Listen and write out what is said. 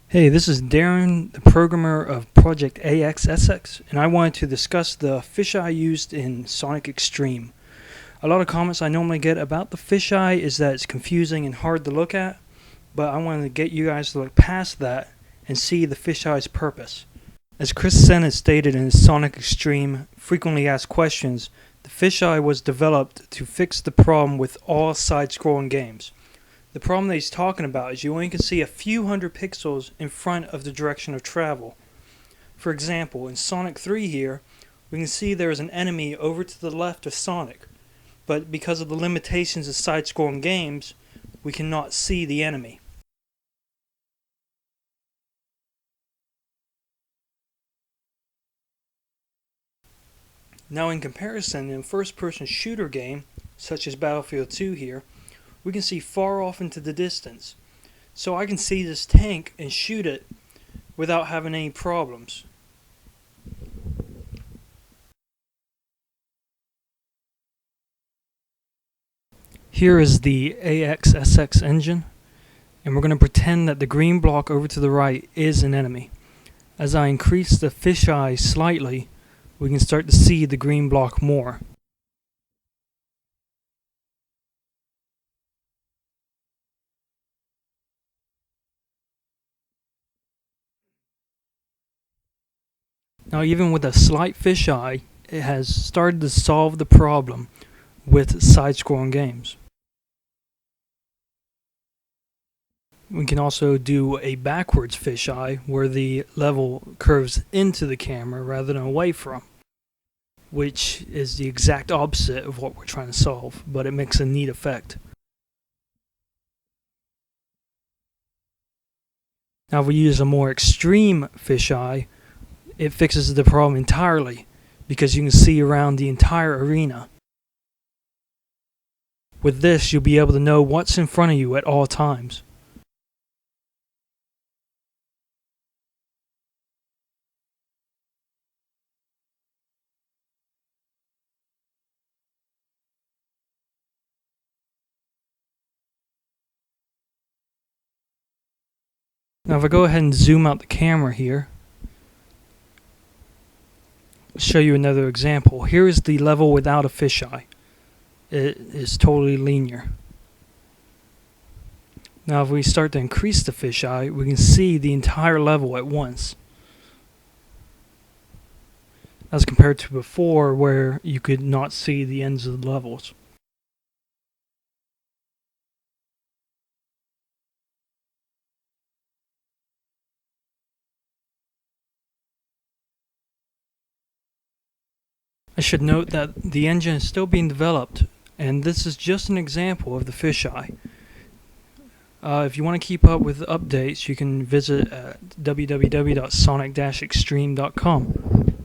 Hey, this is Darren, the programmer of Project AXSX, and I wanted to discuss the fisheye used in Sonic Xtreme. A lot of comments I normally get about the fisheye is that it's confusing and hard to look at, but I wanted to get you guys to look past that and see the fisheye's purpose. As Chris Sen has stated in his Sonic Xtreme frequently asked questions, the fisheye was developed to fix the problem with all side-scrolling games. The problem that he's talking about is you only can see a few hundred pixels in front of the direction of travel. For example, in Sonic 3 here, we can see there is an enemy over to the left of Sonic, but because of the limitations of side-scrolling games, we cannot see the enemy. Now in comparison, in a first-person shooter game, such as Battlefield 2 here, we can see far off into the distance. So I can see this tank and shoot it without having any problems. Here is the AXSX engine, and we're going to pretend that the green block over to the right is an enemy. As I increase the fisheye slightly, we can start to see the green block more. Now even with a slight fisheye, it has started to solve the problem with side-scrolling games. We can also do a backwards fisheye where the level curves into the camera rather than away from, which is the exact opposite of what we're trying to solve, but it makes a neat effect. Now if we use a more extreme fisheye, it fixes the problem entirely because you can see around the entire arena. With this, you'll be able to know what's in front of you at all times. Now if I go ahead and zoom out the camera here, show you another example. Here is the level without a fisheye. It is totally linear. Now if we start to increase the fisheye, we can see the entire level at once, as compared to before where you could not see the ends of the levels. I should note that the engine is still being developed, and this is just an example of the fisheye. If you want to keep up with updates, you can visit at www.sonic-xtreme.com.